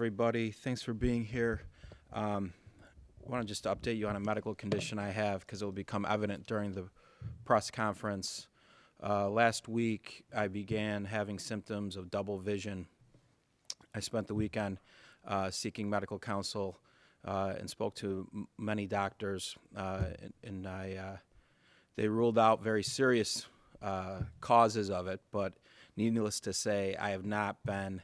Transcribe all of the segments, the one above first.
everybody. Thanks for being here. I want to just update you on a medical condition I have because it will become evident during the press conference. Last week, I began having symptoms of double vision. I spent the weekend seeking medical counsel and spoke to many doctors, and they ruled out very serious causes of it, but needless to say, I have not been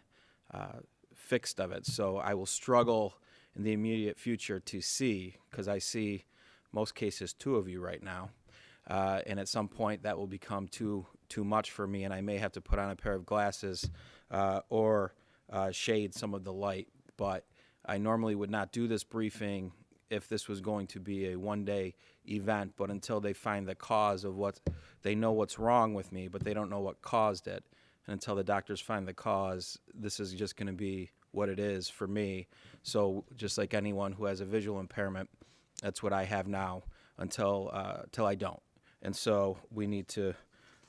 fixed of it. So I will struggle in the immediate future to see, because I see most cases 2 of you right now, and at some point that will become too much for me, and I may have to put on a pair of glasses or shade some of the light. But I normally would not do this briefing if this was going to be a one-day event, but until they find the cause of what, they know what's wrong with me, but they don't know what caused it. And until the doctors find the cause, this is just going to be what it is for me. So just like anyone who has a visual impairment, that's what I have now until I don't. And so we need to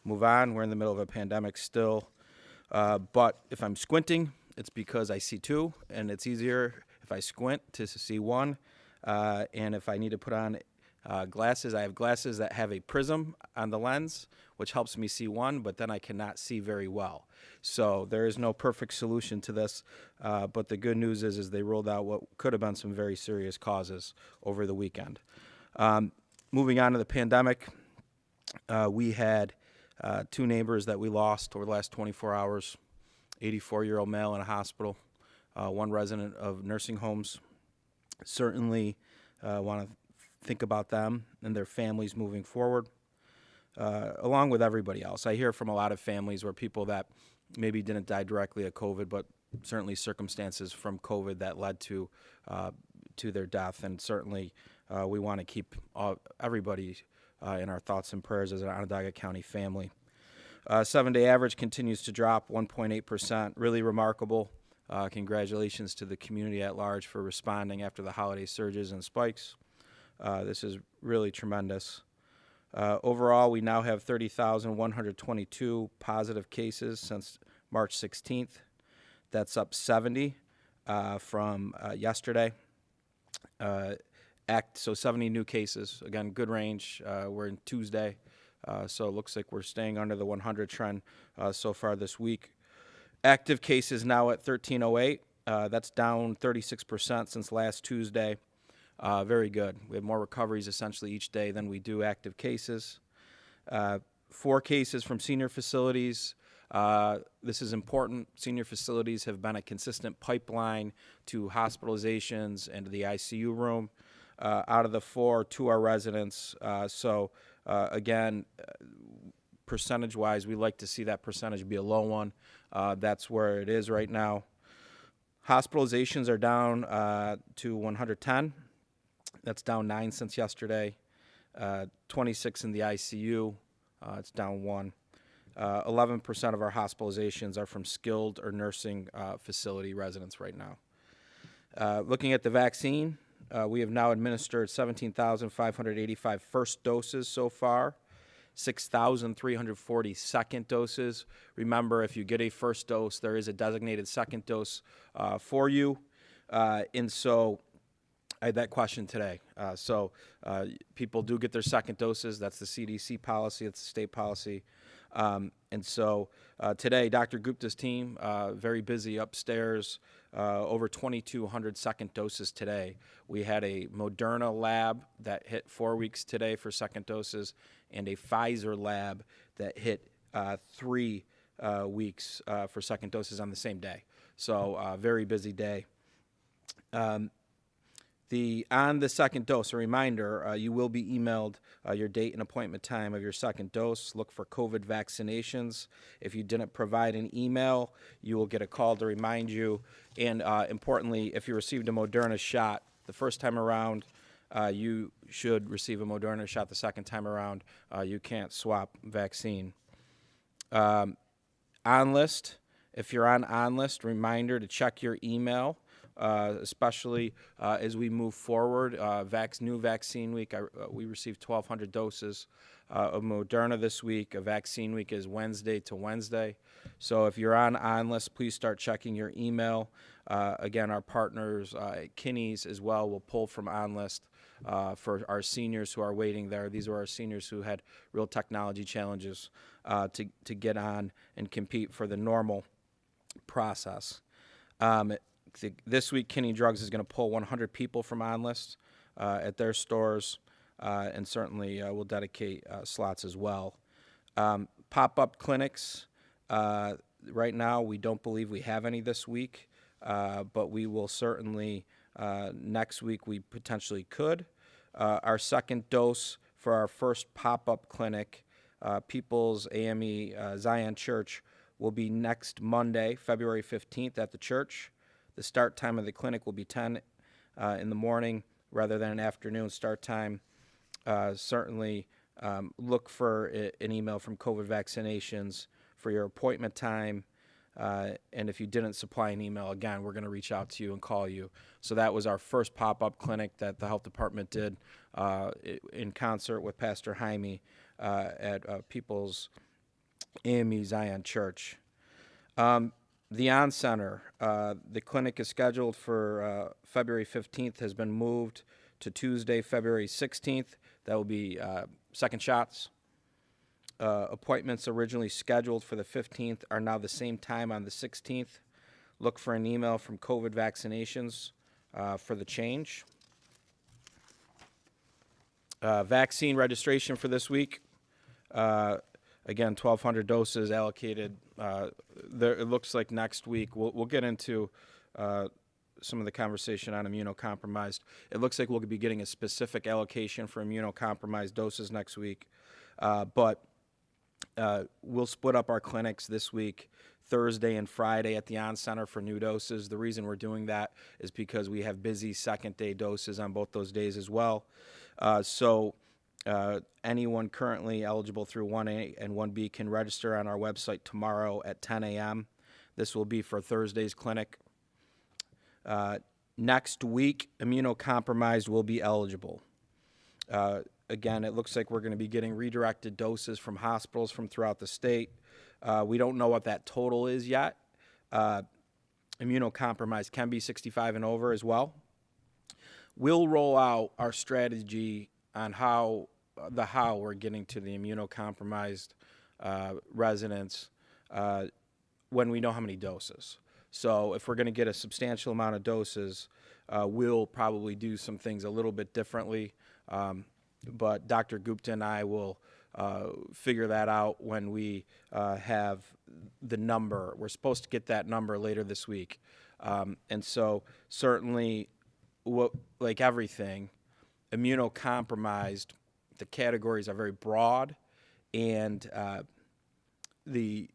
move on. We're in the middle of a pandemic still. But if I'm squinting, it's because I see 2, and it's easier if I squint to see 1. And if I need to put on glasses, I have glasses that have a prism on the lens, which helps me see 1, but then I cannot see very well. So there is no perfect solution to this, but the good news is they ruled out what could have been some very serious causes over the weekend. Moving on to the pandemic, we had 2 neighbors that we lost over the last 24 hours, 84-year-old male in a hospital, 1 resident of nursing homes. Certainly want to think about them and their families moving forward, along with everybody else. I hear from a lot of families where people that maybe didn't die directly of COVID, but certainly circumstances from COVID that led to their death. And certainly we want to keep everybody in our thoughts and prayers as an Onondaga County family. 7-day average continues to drop 1.8%, really remarkable. Congratulations to the community at large for responding after the holiday surges and spikes. This is really tremendous. Overall, we now have 30,122 positive cases since March 16th. That's up 70 from yesterday. So 70 new cases. Again, good range. We're in Tuesday, so it looks like we're staying under the 100 trend so far this week. Active cases now at 1,308. That's down 36% since last Tuesday. Very good. We have more recoveries essentially each day than we do active cases. 4 cases from senior facilities. This is important. Senior facilities have been a consistent pipeline to hospitalizations and to the ICU room. Out of the 4, 2 are residents. Again, percentage-wise, we like to see that percentage be a low one. That's where it is right now. Hospitalizations are down to 110. That's down 9 since yesterday. 26 in the ICU. It's down 1. 11% of our hospitalizations are from skilled or nursing facility residents right now. Looking at the vaccine, we have now administered 17,585 first doses so far. 6,340 second doses. Remember, if you get a first dose, there is a designated second dose for you. And so I had that question today. People do get their second doses. That's the CDC policy. That's the state policy. And so today, Dr. Gupta's team, very busy upstairs, over 2,200 second doses today. We had a Moderna lab that hit 4 weeks today for second doses, and a Pfizer lab that hit 3 weeks for second doses on the same day. So very busy day. On the second dose, a reminder, you will be emailed your date and appointment time of your second dose. Look for COVID vaccinations. If you didn't provide an email, you will get a call to remind you. And importantly, if you received a Moderna shot the first time around, you should receive a Moderna shot the second time around. You can't swap vaccine. OnList, if you're on OnList, reminder to check your email. especially as we move forward. New vaccine week, we received 1,200 doses of Moderna this week. A vaccine week is Wednesday to Wednesday. So if you're on OnList, please start checking your email. Again, our partners at Kinney's as well will pull from OnList for our seniors who are waiting there. These are our seniors who had real technology challenges to get on and compete for the normal process. This week, Kinney Drugs is going to pull 100 people from OnList at their stores, and certainly we'll dedicate slots as well. Pop-up clinics, right now we don't believe we have any this week, but we will certainly, next week we potentially could. Our second dose for our first pop-up clinic, People's AME Zion Church, will be next Monday, February 15th at the church. The start time of the clinic will be 10 in the morning rather than an afternoon start time. Certainly look for an email from COVID Vaccinations for your appointment time. And if you didn't supply an email, again, we're going to reach out to you and call you. So that was our first pop-up clinic that the health department did in concert with Pastor Jaime at People's AME Zion Church. The On Center, the clinic is scheduled for February 15th, has been moved to Tuesday, February 16th. That will be second shots. Appointments originally scheduled for the 15th are now the same time on the 16th. Look for an email from COVID Vaccinations for the change. Vaccine registration for this week. Again, 1,200 doses allocated. It looks like next week we'll get into some of the conversation on immunocompromised. It looks like we'll be getting a specific allocation for immunocompromised doses next week, but we'll split up our clinics this week, Thursday and Friday at the On Center for new doses. The reason we're doing that is because we have busy second-day doses on both those days as well. So anyone currently eligible through 1A and 1B can register on our website tomorrow at 10 a.m. This will be for Thursday's clinic. Next week, immunocompromised will be eligible. Again, it looks like we're going to be getting redirected doses from hospitals from throughout the state. We don't know what that total is yet. Immunocompromised can be 65 and over as well. We'll roll out our strategy on how we're getting to the immunocompromised residents when we know how many doses. So if we're going to get a substantial amount of doses, we'll probably do some things a little bit differently. But Dr. Gupta and I will figure that out when we have the number. We're supposed to get that number later this week. And so certainly, like everything, immunocompromised, the categories are very broad, and the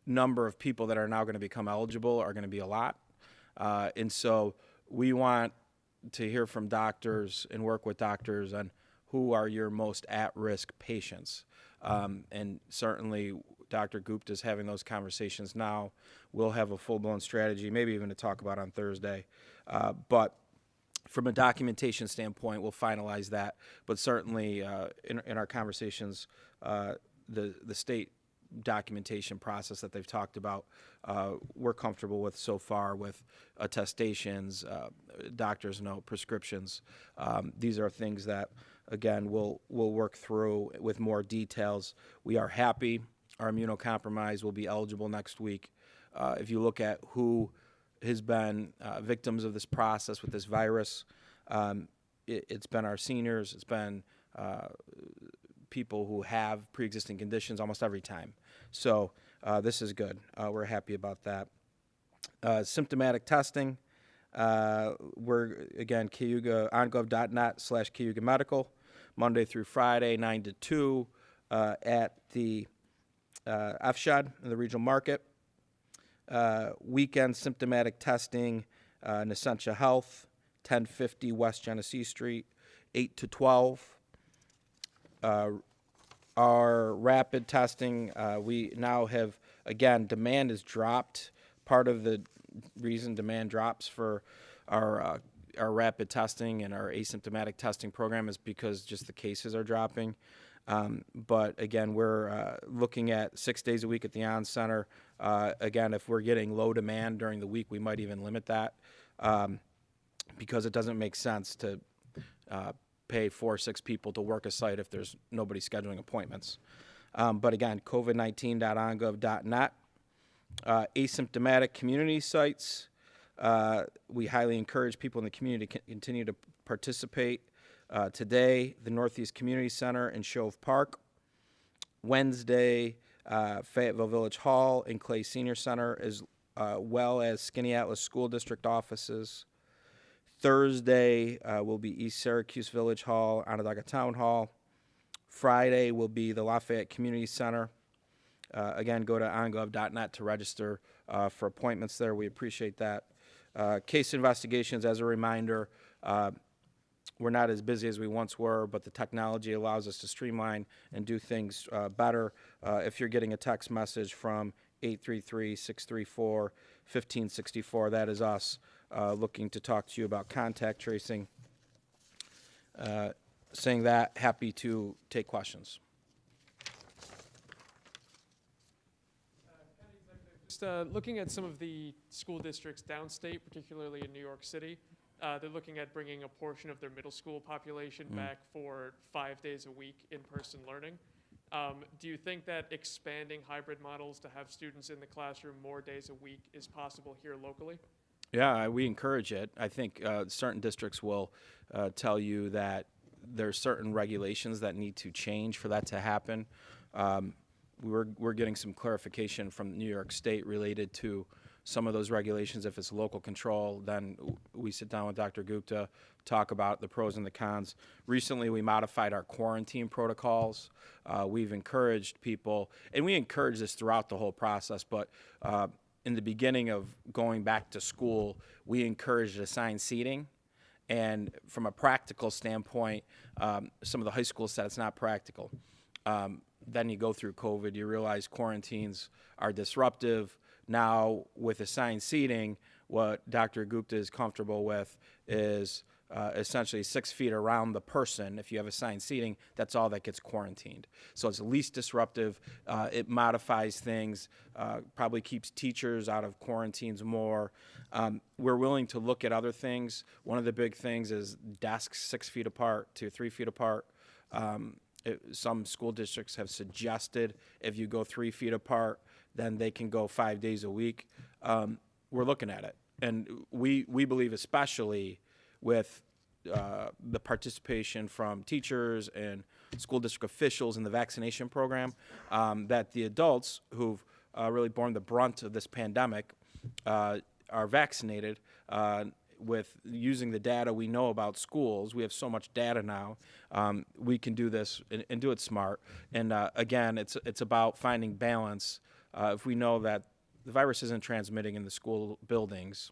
number of people that are now going to become eligible are going to be a lot. And so we want to hear from doctors and work with doctors on who are your most at-risk patients. And certainly Dr. Gupta is having those conversations now. We'll have a full-blown strategy, maybe even to talk about on Thursday. But from a documentation standpoint, we'll finalize that. But certainly in our conversations, the state documentation process that they've talked about, we're comfortable with so far with attestations, doctor's note, prescriptions. These are things that, again, we'll work through with more details. We are happy our immunocompromised will be eligible next week. If you look at who has been victims of this process with this virus, it's been our seniors, it's been people who have pre-existing conditions almost every time. So this is good. We're happy about that. Symptomatic testing. We're, again, Cayuga, ongov.net/Cayuga Medical, Monday through Friday, 9 to 2 at the FSHED in the regional market. Weekend symptomatic testing, Essentia Health, 1050 West Genesee Street, 8 to 12. Our rapid testing, we now have, again, demand has dropped. Part of the reason demand drops for our rapid testing and our asymptomatic testing program is because just the cases are dropping. But again, we're looking at 6 days a week at the On Center. Again, if we're getting low demand during the week, we might even limit that because it doesn't make sense to pay 4 or 6 people to work a site if there's nobody scheduling appointments. But again, covid19.ongov.net. Asymptomatic community sites. We highly encourage people in the community to continue to participate. Today, the Northeast Community Center in Shove Park. Wednesday, Fayetteville Village Hall and Clay Senior Center, as well as Skinny Atlas School District offices. Thursday will be East Syracuse Village Hall, Onondaga Town Hall. Friday will be the Lafayette Community Center. Again, go to ongov.net to register for appointments there. We appreciate that. Case investigations, as a reminder, we're not as busy as we once were, but the technology allows us to streamline and do things better. If you're getting a text message from 833-634-1564, that is us looking to talk to you about contact tracing. Saying that, happy to take questions. Just looking at some of the school districts downstate, particularly in New York City, they're looking at bringing a portion of their middle school population back for 5 days a week in-person learning. Do you think that expanding hybrid models to have students in the classroom more days a week is possible here locally? Yeah, we encourage it. I think certain districts will tell you that there's certain regulations that need to change for that to happen. We're getting some clarification from New York State related to some of those regulations. If it's local control, then we sit down with Dr. Gupta, talk about the pros and the cons. Recently, we modified our quarantine protocols. We've encouraged people, and we encourage this throughout the whole process, but in the beginning of going back to school, we encouraged assigned seating. And from a practical standpoint, some of the high schools said it's not practical. Then you go through COVID, you realize quarantines are disruptive. Now, with assigned seating, what Dr. Gupta is comfortable with is essentially 6 feet around the person. If you have assigned seating, that's all that gets quarantined. So it's least disruptive. It modifies things, probably keeps teachers out of quarantines more. We're willing to look at other things. One of the big things is desks 6 feet apart to 3 feet apart. Some school districts have suggested if you go 3 feet apart, then they can go 5 days a week. We're looking at it. And we believe, especially with the participation from teachers and school district officials in the vaccination program, that the adults who've really borne the brunt of this pandemic are vaccinated. With using the data we know about schools, we have so much data now, we can do this and do it smart. And again, it's about finding balance. If we know that the virus isn't transmitting in the school buildings,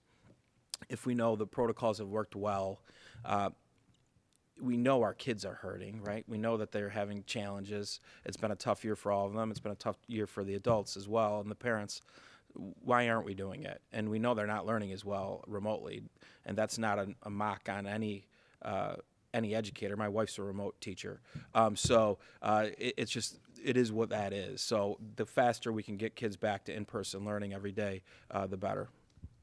if we know the protocols have worked well, we know our kids are hurting, right? We know that they're having challenges. It's been a tough year for all of them. It's been a tough year for the adults as well and the parents. Why aren't we doing it? And we know they're not learning as well remotely, and that's not a mock on any educator. My wife's a remote teacher, so it's just, it is what that is. So the faster we can get kids back to in-person learning every day, the better.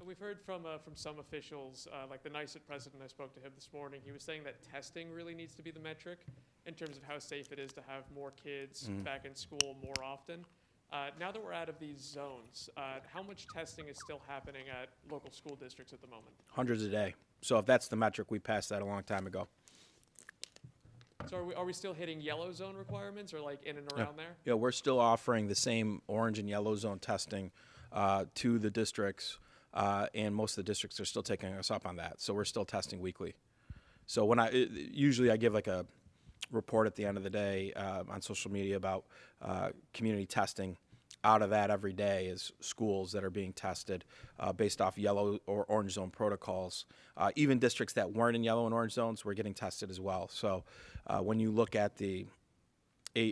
We've heard from some officials, like the NICET president, I spoke to him this morning. He was saying that testing really needs to be the metric in terms of how safe it is to have more kids back in school more often. Now that we're out of these zones, how much testing is still happening at local school districts at the moment? Hundreds a day. So if that's the metric, we passed that a long time ago. So are we still hitting yellow zone requirements, or like in and around there? Yeah, we're still offering the same orange and yellow zone testing to the districts, and most of the districts are still taking us up on that. So we're still testing weekly. So when usually I give like a report at the end of the day on social media about community testing. Out of that every day is schools that are being tested based off yellow or orange zone protocols. Even districts that weren't in yellow and orange zones were getting tested as well. So when you look at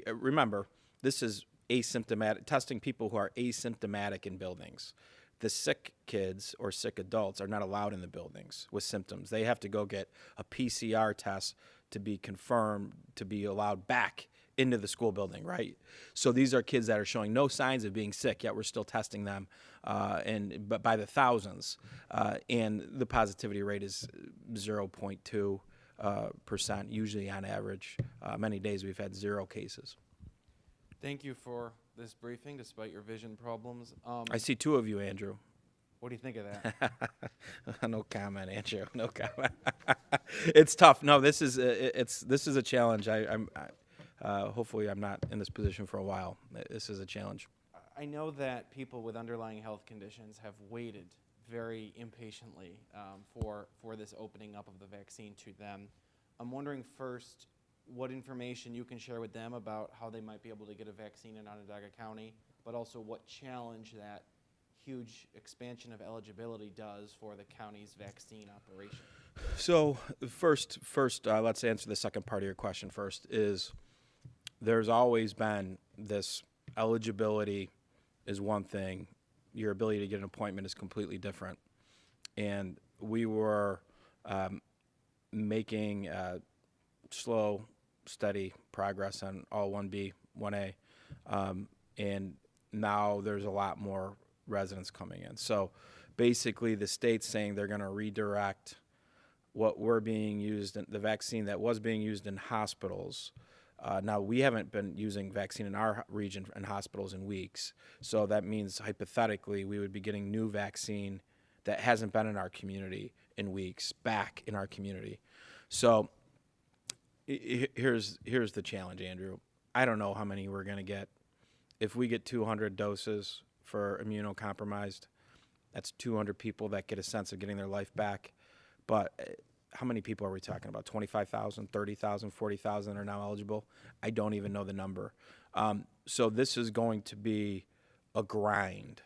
remember, this is asymptomatic, testing people who are asymptomatic in buildings. The sick kids or sick adults are not allowed in the buildings with symptoms. They have to go get a PCR test to be confirmed to be allowed back into the school building, right? So these are kids that are showing no signs of being sick, yet we're still testing them, but by the thousands, and the positivity rate is 0.2%, usually on average. Many days we've had 0 cases. Thank you for this briefing, despite your vision problems. I see 2 of you, Andrew. What do you think of that? No comment, Andrew. No comment. It's tough. No, this is a challenge. Hopefully I'm not in this position for a while. This is a challenge. I know that people with underlying health conditions have waited very impatiently for this opening up of the vaccine to them. I'm wondering first what information you can share with them about how they might be able to get a vaccine in Onondaga County, but also what challenge that huge expansion of eligibility does for the county's vaccine operation. So first, let's answer the second part of your question first. Is there's always been this eligibility is one thing, your ability to get an appointment is completely different, and we were making slow, steady progress on all 1B, 1A, and now there's a lot more residents coming in. So basically the state's saying they're going to redirect what we're being used in, the vaccine that was being used in hospitals. Now, we haven't been using vaccine in our region in hospitals in weeks, so that means hypothetically we would be getting new vaccine that hasn't been in our community in weeks back in our community. So here's the challenge, Andrew. I don't know how many we're going to get. If we get 200 doses for immunocompromised, that's 200 people that get a sense of getting their life back. But how many people are we talking about? 25,000, 30,000, 40,000 are now eligible? I don't even know the number. So this is going to be a grind.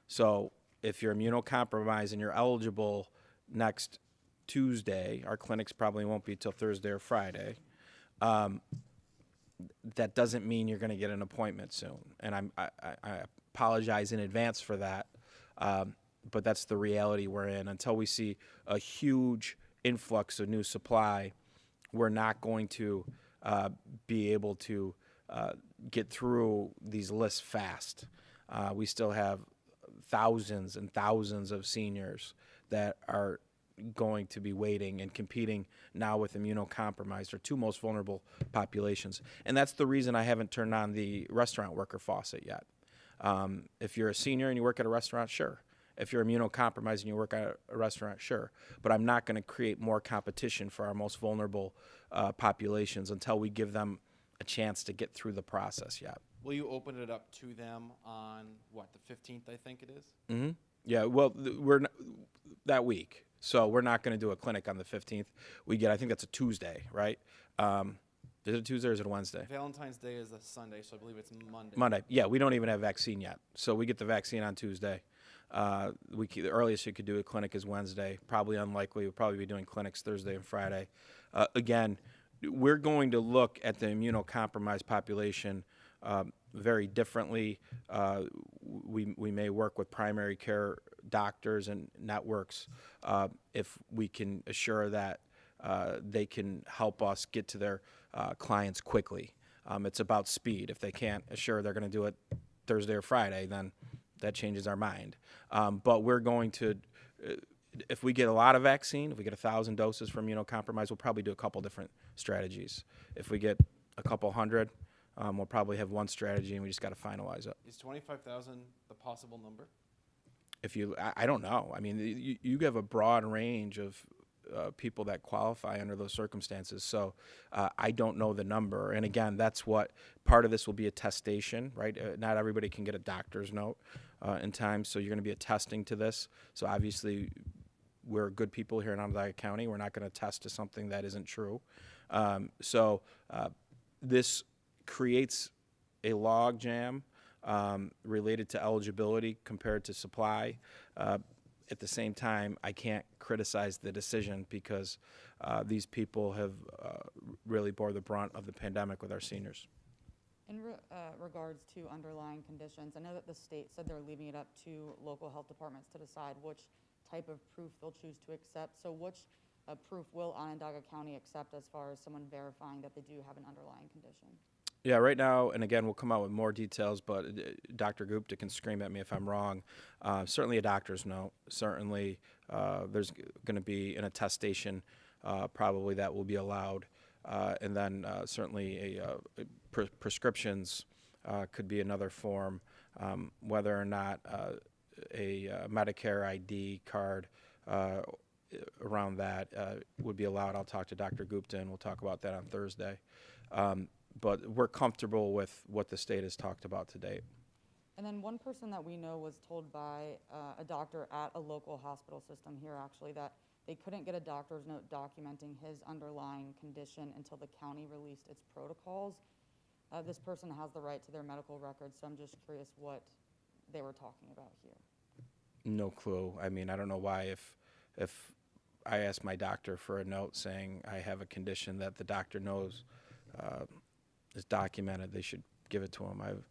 So if you're immunocompromised and you're eligible next Tuesday, our clinics probably won't be till Thursday or Friday. That doesn't mean you're going to get an appointment soon. And I apologize in advance for that. But that's the reality we're in. Until we see a huge influx of new supply, we're not going to be able to get through these lists fast. We still have thousands and thousands of seniors that are going to be waiting and competing now with immunocompromised, our 2 most vulnerable populations. And that's the reason I haven't turned on the restaurant worker faucet yet. If you're a senior and you work at a restaurant, sure. If you're immunocompromised and you work at a restaurant, sure. But I'm not going to create more competition for our most vulnerable populations until we give them a chance to get through the process yet. Will you open it up to them on, what, the 15th, I think it is? Mm-hmm. Yeah, well, we're that week. So we're not going to do a clinic on the 15th. I think that's a Tuesday, right? Is it a Tuesday or is it a Wednesday? Valentine's Day is a Sunday, so I believe it's Monday. Monday. Yeah, we don't even have vaccine yet. So we get the vaccine on Tuesday. The earliest you could do a clinic is Wednesday. Probably unlikely. We'll probably be doing clinics Thursday and Friday. Again, we're going to look at the immunocompromised population very differently. We may work with primary care doctors and networks if we can assure that they can help us get to their clients quickly. It's about speed. If they can't assure they're going to do it Thursday or Friday, then that changes our mind. But we're going to, if we get a lot of vaccine, if we get 1,000 doses for immunocompromised, we'll probably do a couple different strategies. If we get a couple hundred, we'll probably have one strategy, and we just got to finalize it. Is 25,000 the possible number? I don't know. I mean, you have a broad range of people that qualify under those circumstances. So I don't know the number. And again, that's what part of this will be a testation, right? Not everybody can get a doctor's note in time. So you're going to be attesting to this. So obviously we're good people here in Onondaga County. We're not going to attest to something that isn't true. So this creates a log jam related to eligibility compared to supply. At the same time, I can't criticize the decision because these people have really bore the brunt of the pandemic with our seniors. Regards to underlying conditions, I know that the state said they're leaving it up to local health departments to decide which type of proof they'll choose to accept. So which proof will Onondaga County accept as far as someone verifying that they do have an underlying condition? Yeah, right now, and again, we'll come out with more details, but Dr. Gupta can scream at me if I'm wrong. Certainly a doctor's note. Certainly there's going to be an attestation probably that will be allowed. And then certainly prescriptions could be another form, whether or not a Medicare ID card around that would be allowed. I'll talk to Dr. Gupta, and we'll talk about that on Thursday. But we're comfortable with what the state has talked about to date. And then one person that we know was told by a doctor at a local hospital system here actually that they couldn't get a doctor's note documenting his underlying condition until the county released its protocols. This person has the right to their medical records, so I'm just curious what they were talking about here. No clue. I mean, I don't know why if I ask my doctor for a note saying I have a condition that the doctor knows is documented, they should give it to him. I have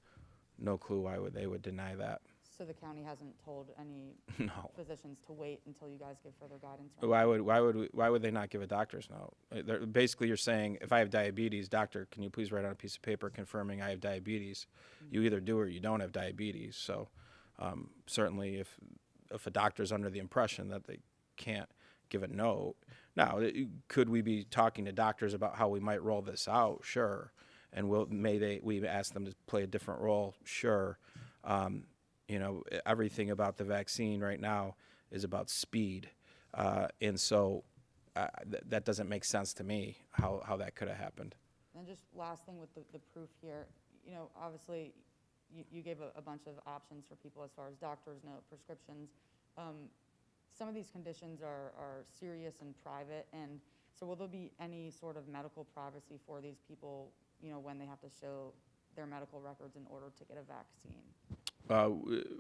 no clue why they would deny that. So the county hasn't told any No. physicians to wait until you guys give further guidance? Why would they not give a doctor's note? Basically, you're saying if I have diabetes, doctor, can you please write on a piece of paper confirming I have diabetes? Mm-hmm. You either do or you don't have diabetes. So certainly, if a doctor's under the impression that they can't give a note, now could we be talking to doctors about how we might roll this out? Sure, and we ask them to play a different role? Sure. You know, everything about the vaccine right now is about speed. And so that doesn't make sense to me, how that could have happened. And just last thing with the proof here, you know, obviously you gave a bunch of options for people as far as doctor's note, prescriptions. Some of these conditions are serious and private, and so will there be any sort of medical privacy for these people, you know, when they have to show their medical records in order to get a vaccine?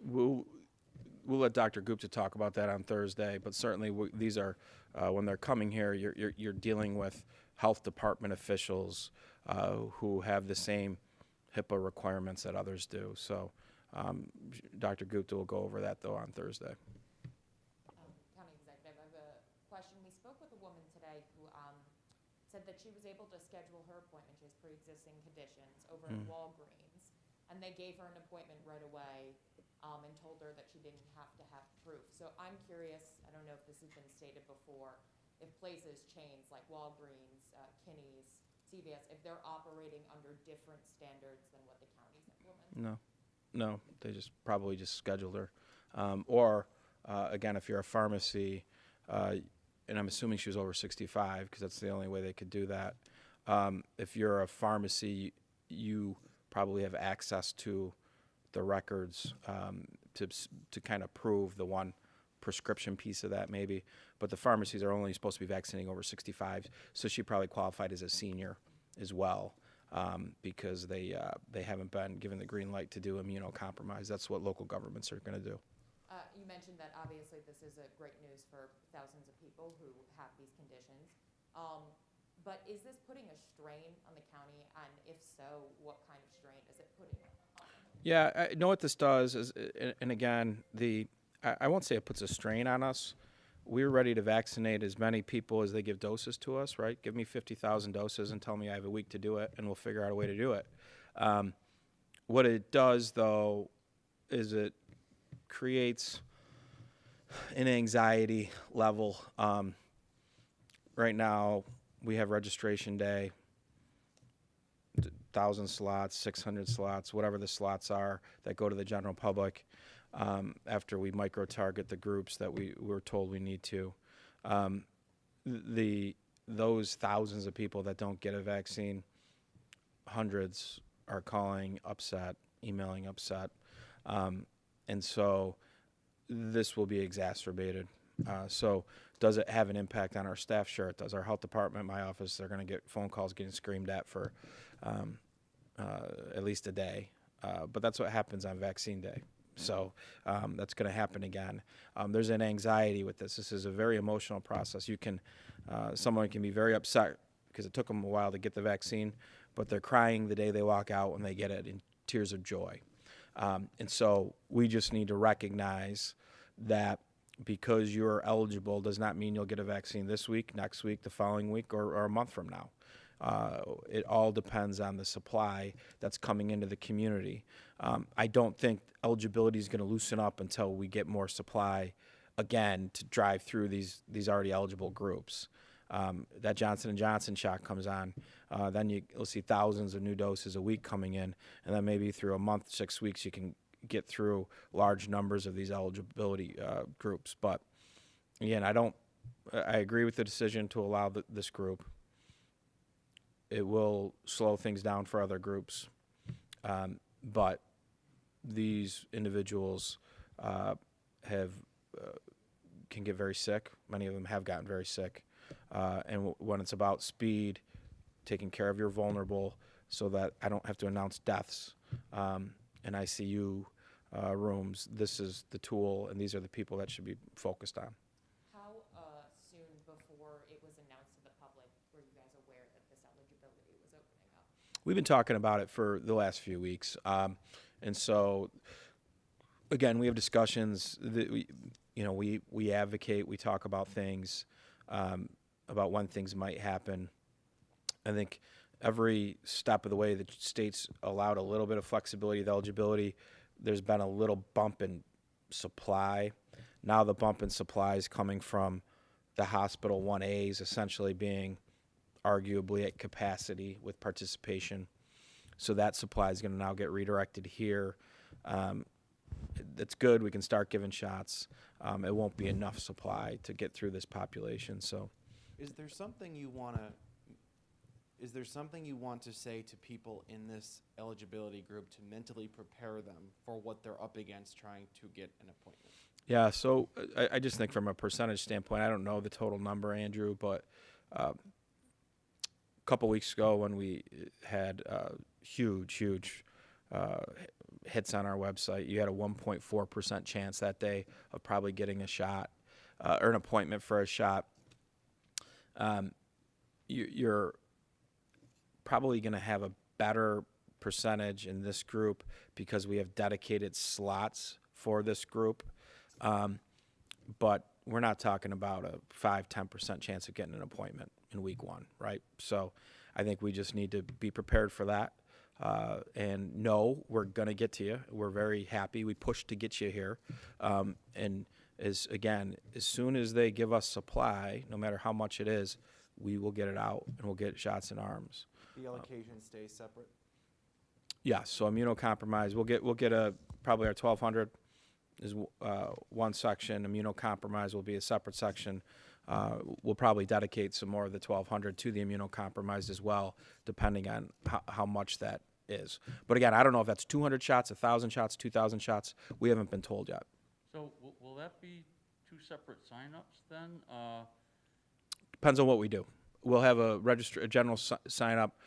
We'll let Dr. Gupta talk about that on Thursday, but certainly these are when they're coming here, you're dealing with health department officials who have the same HIPAA requirements that others do. So Dr. Gupta will go over that though on Thursday. County Executive, I have a question. We spoke with a woman today who said that she was able to schedule her appointment. She has pre-existing conditions over at Walgreens, and they gave her an appointment right away and told her that she didn't have to have proof. So I'm curious, I don't know if this has been stated before, if places, chains like Walgreens, Kinney's, CVS, if they're operating under different standards than what the county's implementing? No, they probably just scheduled her. Or again, if you're a pharmacy, and I'm assuming she was over 65 because that's the only way they could do that. If you're a pharmacy, you probably have access to the records to kind of prove the one prescription piece of that maybe. But the pharmacies are only supposed to be vaccinating over 65, so she probably qualified as a senior as well because they haven't been given the green light to do immunocompromised. That's what local governments are going to do. You mentioned that obviously this is a great news for thousands of people who have these conditions. But is this putting a strain on the county? And if so, what kind of strain is it putting on? Yeah, I know what this does is, and again, I won't say it puts a strain on us. We're ready to vaccinate as many people as they give doses to us, right? Give me 50,000 doses and tell me I have a week to do it, and we'll figure out a way to do it. What it does, though, is it creates an anxiety level. Right now, we have registration day, 1,000 slots, 600 slots, whatever the slots are that go to the general public after we micro-target the groups that we were told we need to. Those thousands of people that don't get a vaccine, hundreds are calling upset, emailing upset. And so this will be exacerbated. So does it have an impact on our staff? Sure it does. Our health department, my office, they're going to get phone calls getting screamed at for at least a day. But that's what happens on vaccine day. So that's going to happen again. There's an anxiety with this. This is a very emotional process. Someone can be very upset because it took them a while to get the vaccine, but they're crying the day they walk out when they get it in tears of joy. And so we just need to recognize that because you're eligible does not mean you'll get a vaccine this week, next week, the following week, or a month from now. It all depends on the supply that's coming into the community. I don't think eligibility is going to loosen up until we get more supply again to drive through these already eligible groups. That Johnson & Johnson shot comes on, then you'll see thousands of new doses a week coming in, and then maybe through a month, 6 weeks, you can get through large numbers of these eligibility groups. But again, I agree with the decision to allow this group. It will slow things down for other groups, but these individuals can get very sick. Many of them have gotten very sick. And when it's about speed, taking care of your vulnerable so that I don't have to announce deaths in ICU rooms, this is the tool, and these are the people that should be focused on. How soon before it was announced to the public were you guys aware that this eligibility was opening up? We've been talking about it for the last few weeks. And so, again, we have discussions that we advocate, we talk about things, about when things might happen. I think every step of the way the state's allowed a little bit of flexibility with eligibility. There's been a little bump in supply. Now the bump in supply is coming from the hospital 1As essentially being arguably at capacity with participation. So that supply is going to now get redirected here. That's good. We can start giving shots. It won't be enough supply to get through this population. So, Is there something you want to say to people in this eligibility group to mentally prepare them for what they're up against trying to get an appointment? yeah, so I just think from a percentage standpoint, I don't know the total number, Andrew, but a couple weeks ago when we had huge hits on our website, you had a 1.4% chance that day of probably getting a shot or an appointment for a shot. You're probably going to have a better percentage in this group because we have dedicated slots for this group. But we're not talking about a 5-10% chance of getting an appointment in week one, right? So I think we just need to be prepared for that. And no, we're going to get to you. We're very happy. We pushed to get you here. And as soon as they give us supply, no matter how much it is, we will get it out and we'll get shots in arms. The allocation stays separate? Yeah, so immunocompromised, we'll get probably our 1,200 is one section. Immunocompromised will be a separate section. We'll probably dedicate some more of the 1,200 to the immunocompromised as well, depending on how much that is. But again, I don't know if that's 200 shots, 1,000 shots, 2,000 shots. We haven't been told yet. So will that be two separate signups then? Depends on what we do. We'll have a general sign up,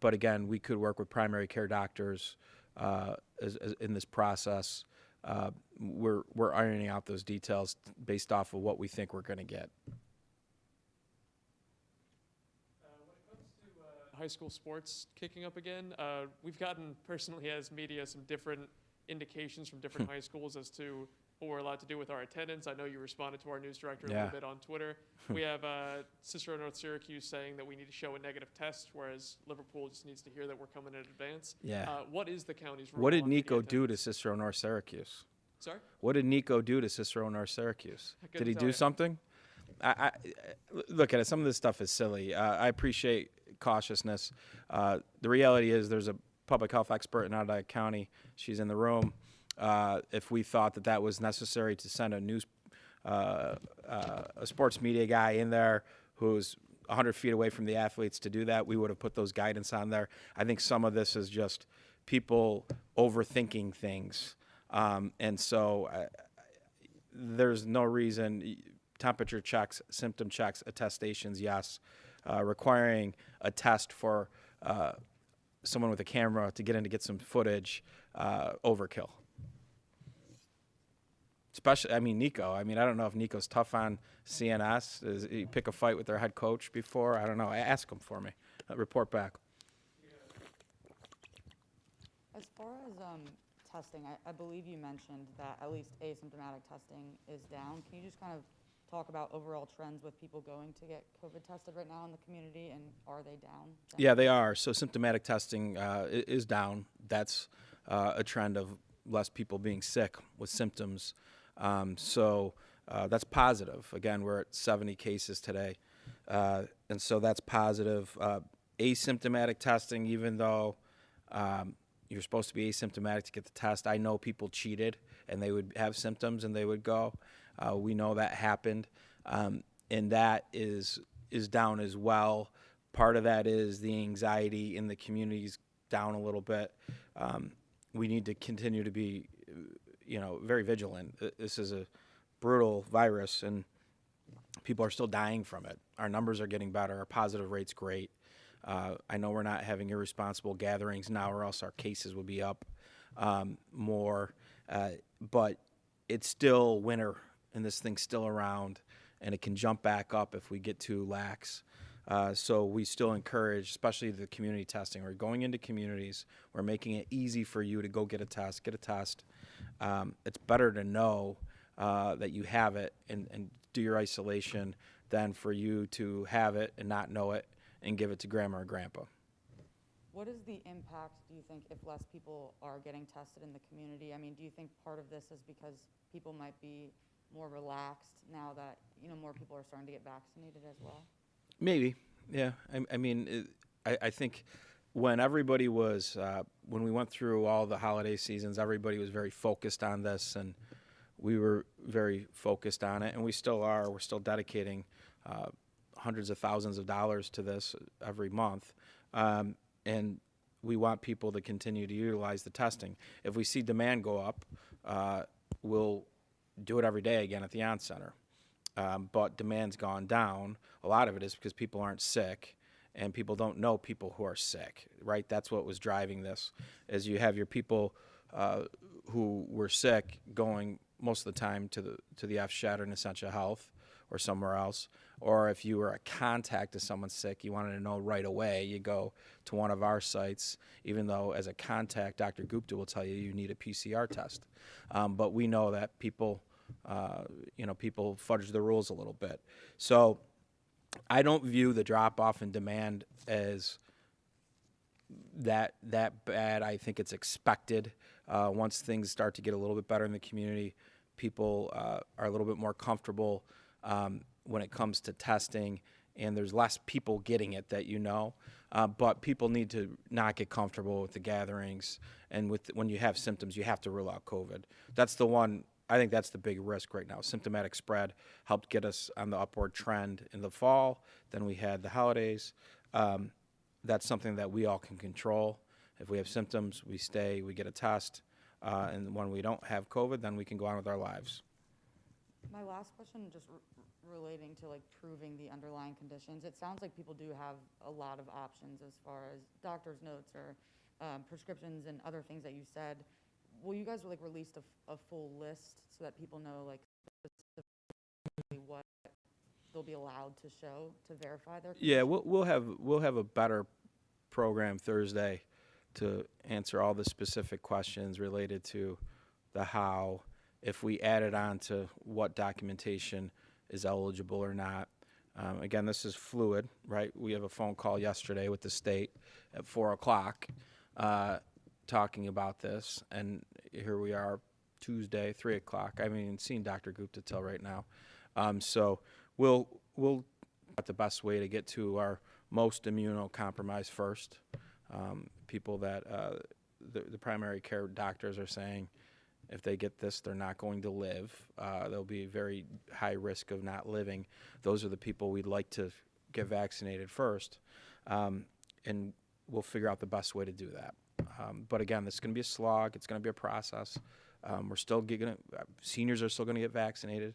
but again, we could work with primary care doctors as in this process. We're ironing out those details based off of what we think we're going to get. When it comes to high school sports kicking up again, we've gotten personally as media some different indications from different high schools as to what we're allowed to do with our attendance. I know you responded to our news director a little bit on Twitter. We have Cicero North Syracuse saying that we need to show a negative test, whereas Liverpool just needs to hear that we're coming in advance. Yeah. What is the county's rule? What did on Nico media do to attendance? Cicero North Syracuse? Sorry? What did Nico do to Cicero North Syracuse? I Did couldn't he tell do you. something? I look at it. Some of this stuff is silly. I appreciate cautiousness. The reality is there's a public health expert in Onondaga County. She's in the room. If we thought that was necessary to send a sports media guy in there who's 100 feet away from the athletes to do that, we would have put those guidance on there. I think some of this is just people overthinking things. And so there's no reason. Temperature checks, symptom checks, attestations, yes. Requiring a test for someone with a camera to get in to get some footage, overkill. Especially, Nico. I don't know if Nico's tough on CNS. Does he pick a fight with their head coach before? I don't know. Ask him for me. Report back. As far as testing, I believe you mentioned that at least asymptomatic testing is down. Can you just kind of talk about overall trends with people going to get COVID tested right now in the community, and are they down? Yeah, they are. So symptomatic testing is down. That's a trend of less people being sick with symptoms. So that's positive. Again, we're at 70 cases today. And so that's positive. Asymptomatic testing, even though you're supposed to be asymptomatic to get the test, I know people cheated and they would have symptoms and they would go. We know that happened. And that is down as well. Part of that is the anxiety in the community's down a little bit. We need to continue to be, very vigilant. This is a brutal virus, and people are still dying from it. Our numbers are getting better. Our positive rate's great. I know we're not having irresponsible gatherings now, or else our cases would be up more. But it's still winter, and this thing's still around, and it can jump back up if we get too lax. So we still encourage, especially the community testing. We're going into communities. We're making it easy for you to go get a test. It's better to know that you have it and do your isolation than for you to have it and not know it and give it to grandma or grandpa. What is the impact, do you think, if less people are getting tested in the community? I mean, do you think part of this is because people might be more relaxed now that, more people are starting to get vaccinated as well? Maybe, yeah. I think when everybody was, when we went through all the holiday seasons, everybody was very focused on this, and we were very focused on it, and we still are. We're still dedicating hundreds of thousands of dollars to this every month, and we want people to continue to utilize the testing. If we see demand go up, we'll do it every day again at the On Center. But demand's gone down. A lot of it is because people aren't sick, and people don't know people who are sick, right? That's what was driving this, is you have your people who were sick going most of the time to the F Shed or in Essential Health or somewhere else. Or if you were a contact of someone sick, you wanted to know right away, you go to one of our sites, even though as a contact, Dr. Gupta will tell you you need a PCR test. But we know that people fudge the rules a little bit. So I don't view the drop-off in demand as that bad. I think it's expected. Once things start to get a little bit better in the community, people are a little bit more comfortable when it comes to testing, and there's less people getting it that but people need to not get comfortable with the gatherings, and when you have symptoms, you have to rule out COVID. I think that's the big risk right now. Symptomatic spread helped get us on the upward trend in the fall. Then we had the holidays. That's something that we all can control. If we have symptoms, we stay, we get a test. And when we don't have COVID, then we can go on with our lives. My last question, just relating to proving the underlying conditions. It sounds like people do have a lot of options as far as doctor's notes or prescriptions and other things that you said. Will you guys release a full list so that people know specifically what they'll be allowed to show to verify their condition? Yeah, we'll have a better program Thursday to answer all the specific questions related to the how, if we added on to what documentation is eligible or not. Again, this is fluid, right? We have a phone call yesterday with the state at 4 o'clock talking about this, and here we are Tuesday, 3 o'clock. I haven't even seen Dr. Gupta till right now. So we'll the best way to get to our most immunocompromised first. People that the primary care doctors are saying if they get this, they're not going to live. They'll be very high risk of not living. Those are the people we'd like to get vaccinated first, and we'll figure out the best way to do that. But again, this is going to be a slog. It's going to be a process. Seniors are still going to get vaccinated.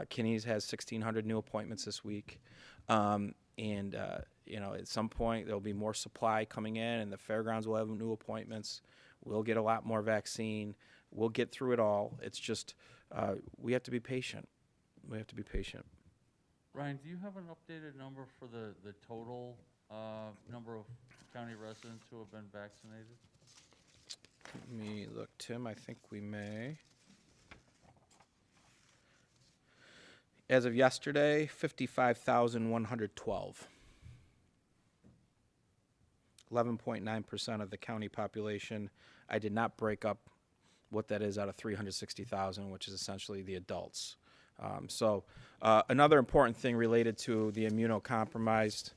Kinney's has 1,600 new appointments this week. At some point there'll be more supply coming in, and the fairgrounds will have new appointments. We'll get a lot more vaccine. We'll get through it all. It's just we have to be patient. Ryan, do you have an updated number for the total number of county residents who have been vaccinated? Let me look, Tim, I think we may. As of yesterday, 55,112. 11.9% of the county population. I did not break up what that is out of 360,000, which is essentially the adults. Another important thing related to the immunocompromised,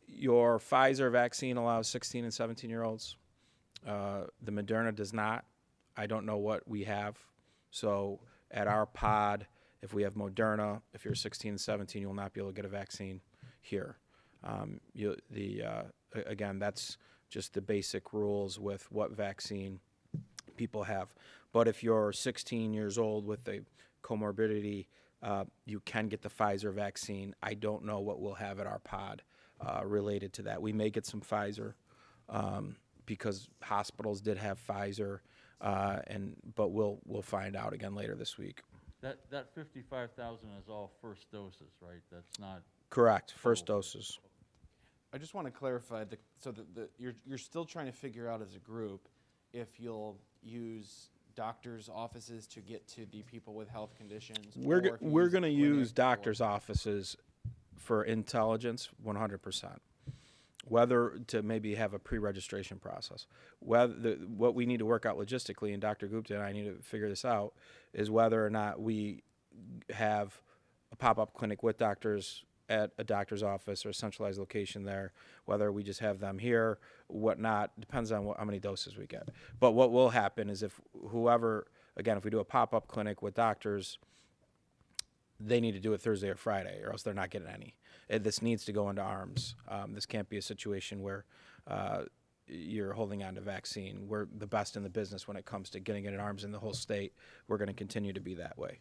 your Pfizer vaccine allows 16 and 17-year-olds. The Moderna does not. I don't know what we have. So at our pod, if we have Moderna, if you're 16 and 17, you will not be able to get a vaccine here. Again, that's just the basic rules with what vaccine people have. But if you're 16 years old with a comorbidity, you can get the Pfizer vaccine. I don't know what we'll have at our pod related to that. We may get some Pfizer because hospitals did have Pfizer, but we'll find out again later this week. That 55,000 is all first doses, right? That's not. Correct, first doses. I just want to clarify, you're still trying to figure out as a group if you'll use doctors' offices to get to the people with health conditions. We're or if you going use to a use clinic doctors' offices for intelligence 100%. Whether to maybe have a pre-registration process. What we need to work out logistically, and Dr. Gupta and I need to figure this out, is whether or not we have a pop-up clinic with doctors at a doctor's office or a centralized location there, whether we just have them here, whatnot, depends on how many doses we get. But what will happen is if we do a pop-up clinic with doctors, they need to do it Thursday or Friday, or else they're not getting any. This needs to go into arms. This can't be a situation where you're holding on to vaccine. We're the best in the business when it comes to getting it in arms in the whole state. We're going to continue to be that way.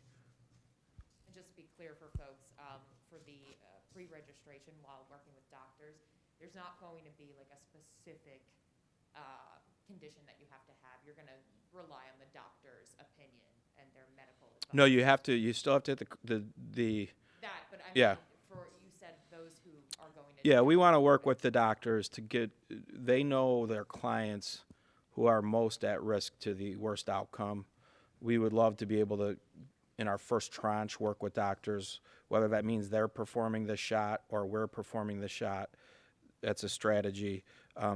And just to be clear for folks, for the pre-registration while working with doctors, there's not going to be like a specific condition that you have to have. You're going to rely on the doctor's opinion and their medical advice. No, you still have to hit the That, but I yeah. mean, you said those who are going to. Yeah, we want to work with the doctors they know their clients who are most at risk to the worst outcome. We would love to be able to, in our first tranche, work with doctors, whether that means they're performing the shot or we're performing the shot. That's a strategy.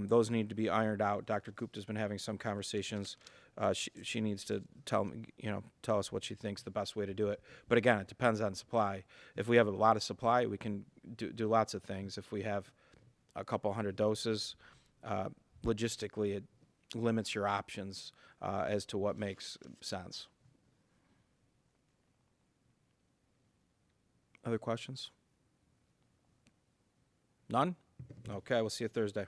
Those need to be ironed out. Dr. Gupta's been having some conversations. She needs to tell us what she thinks the best way to do it. But again, it depends on supply. If we have a lot of supply, we can do lots of things. If we have a couple hundred doses, logistically, it limits your options as to what makes sense. Other questions? None? Okay, we'll see you Thursday.